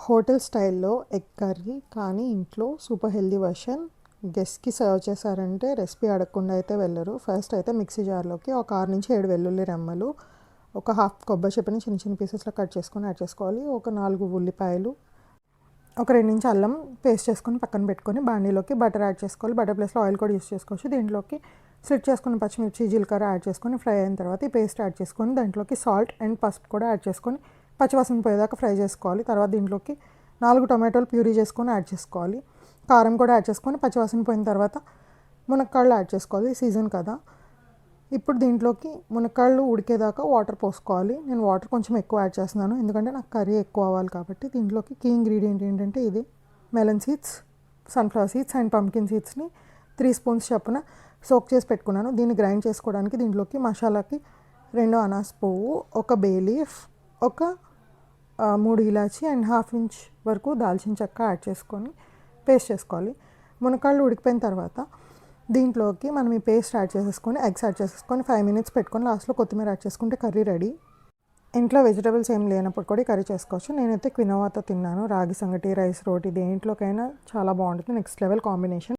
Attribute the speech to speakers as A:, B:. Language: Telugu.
A: హోటల్ స్టైల్లో ఎగ్ కర్రీ కానీ ఇంట్లో సూపర్ హెల్దీ వర్షన్. గెస్ట్కి సర్వ్ చేశారంటే రెసిపీ అడగకుండా అయితే వెళ్ళరు. ఫస్ట్ అయితే మిక్సీ జార్లోకి ఒక 6 నుంచి 7 వెల్లుల్లి రెమ్మలు, ఒక హాఫ్ కొబ్బరి చిప్పని చిన్న చిన్న పీసెస్లో కట్ చేసుకొని యాడ్ చేసుకోవాలి. ఒక 4 ఉల్లిపాయలు, ఒక 2 ఇంచు అల్లం పేస్ట్ చేసుకొని పక్కన పెట్టుకొని బాండీలోకి బటర్ యాడ్ చేసుకోవాలి. బటర్ ప్లేస్లో ఆయిల్ కూడా యూస్ చేసుకోవచ్చు. దీంట్లోకి స్లిట్ చేసుకుని పచ్చిమిర్చి, జీలకర్ర యాడ్ చేసుకొని ఫ్రై అయిన తర్వాత ఈ పేస్ట్ యాడ్ చేసుకొని దాంట్లోకి సాల్ట్ అండ్ పసుపు కూడా యాడ్ చేసుకొని పచ్చివాసన పోయేదాకా ఫ్రై చేసుకోవాలి. తర్వాత దీంట్లోకి 4 టొమాటోలు ప్యూరీ చేసుకొని యాడ్ చేసుకోవాలి. కారం కూడా యాడ్ చేసుకొని పచ్చివాసన పోయిన తర్వాత మునక్కాడలు యాడ్ చేసుకోవాలి. సీజన్ కదా. ఇప్పుడు దీంట్లోకి మునక్కాడలు ఉడికేదాకా వాటర్ పోసుకోవాలి. నేను వాటర్ కొంచెం ఎక్కువ యాడ్ చేస్తున్నాను ఎందుకంటే నాకు కర్రీ ఎక్కువ అవ్వాలి కాబట్టి. దీంట్లోకి కీ ఇంగ్రీడియంట్ ఏంటంటే ఇది melon seeds, sunflower seeds and pumpkin సీడ్స్ని 3 స్పూన్స్ చొప్పున సోక్ చేసి పెట్టుకున్నాను. దీన్ని గ్రైండ్ చేసుకోవడానికి దీంట్లోకి మసాలాకి 2 అనాస పువ్వు, ఒక బే లీఫ్, ఒక 3 ఇలాచి అండ్ హాఫ్ ఇంచ్ వరకు దాల్చిన చెక్క యాడ్ చేసుకొని పేస్ట్ చేసుకోవాలి. మునక్కాడలు ఉడికిపోయిన తర్వాత దీంట్లోకి మనం ఈ పేస్ట్ యాడ్ చేసేసుకొని ఎగ్స్ యాడ్ చేసేసుకొని 5 మినిట్స్ పెట్టుకొని లాస్ట్లో కొత్తిమీర యాడ్ చేసుకుంటే కర్రీ రెడీ. ఇంట్లో వెజిటబుల్స్ ఏం లేనప్పుడు కూడా కర్రీ చేసుకోవచ్చు. నేనైతే క్వినోవాతో తిన్నాను. రాగి సంగటి, రైస్, రోటీ దేంట్లోకైనా చాలా బాగుంటుంది. Next level combination.